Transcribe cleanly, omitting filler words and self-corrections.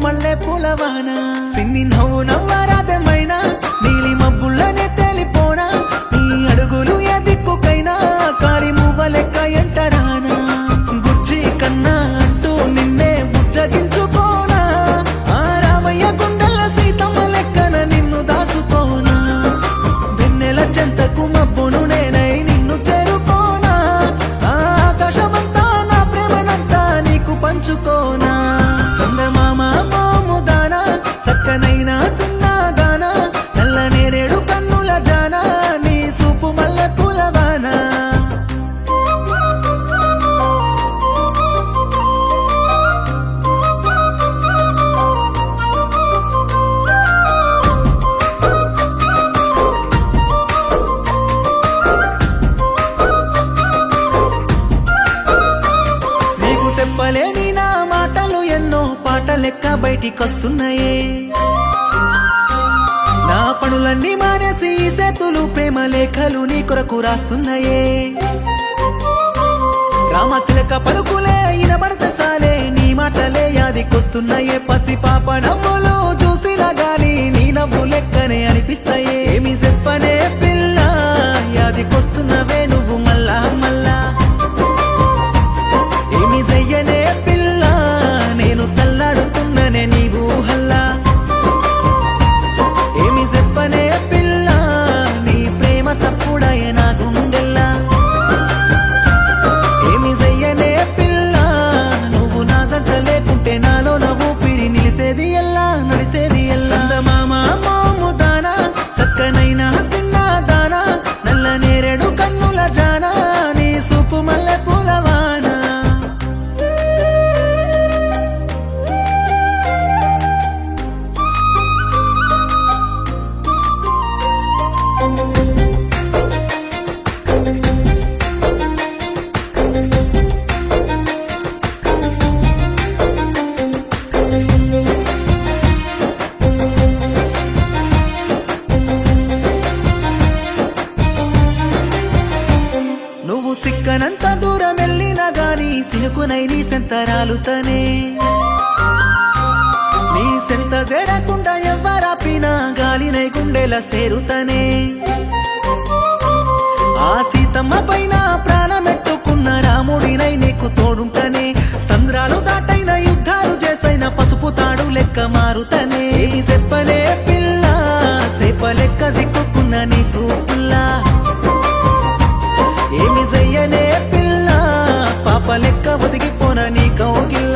మల్లె పూలవాన సిన్ని నవ్వు నవ్వారాదమైనా నీలి మబ్బుల్లనే తేలిపోనా నీ అడుగులు ఏ దిక్కుకైనా కాలి మువ్వ లెక్క ఎంటరానా బుజ్జి కన్నా అంటూ నిన్నే బుజ్జగించుకోనా ఆ రామయ్య గుండెల సీతమ్మ లెక్కన నిన్ను దాచుకోనా వెన్నెల చెంతకు మబ్బును నేనై నిన్ను చేరుకోనా ఆ ఆకాశమంతా నా ప్రేమనంతా నీకు పంచుకోనా చందమామ మోముదానా సక్కనైనా సిన్నదానా నల్ల నేరేడు కన్నుల జానా నీ సూపు మల్లె పూలవానా నీకు చెప్పలేని నా మాటలు ఎన్నో పాటలెక్క బయటికొస్తున్నాయే నా పనులన్నీ మానేసి ఈ సేతులు ప్రేమ లేఖలు నీ కొరకు రాస్తున్నాయే రామశిలక పలుకులే ఇనబడత సాలే నీ మాటలే యాదికొస్తున్నాయే పసి పాప నవ్వులు చూసినా గాని నీ నవ్వు లెక్కనే అనిపిస్తాయే ఏమి చెప్పనే పిల్ల యాదికొస్తున్నవే నువ్వు మళ్ళా మళ్ళా ఏమి చెయ్యనే పిల్ల నేను తల్లాడుతున్ననే నీవు హల్లా ఏమి చెప్పనే పిల్ల నీ ప్రేమ సప్పుడాయ నా గుండెల్లా ఏమి చెయ్యనే పిల్ల నువ్వు నా జంట లేకుంటే నాలో నవ్వు పిరి నిలిసేది ఎల్లా నడిసేది ఎల్లా చందమామ మోముదానా సక్కనైనా సిన్నదానా నల్ల నేరేడు కన్నుల జానా నీ సూపు మల్లె పూలవానా నువ్వు సిక్కనంత దూరం వెళ్ళినా గాని సినుకునై నీ సెంతరాలుతనే నీ సెంత చేరకుండా ఎవ్వరాపినా గాలినై గుండెల సేరుతనే ఆ సీతమ్మ పైన ప్రాణమెట్టుకున్న రాముడినై నీకు తోడుంటనే సంద్రాలు దాటైన యుద్ధాలు చేసైన పసుపు తాడు లెక్క మారుతనే ఏమి చెప్పనే పిల్ల సేప లెక్క సిక్కుకున్న నీ సూపుల్లా ఏమి చెయ్యనే పిల్ల పాప లెక్క ఒదిగిపోన నీ కౌగిల్ల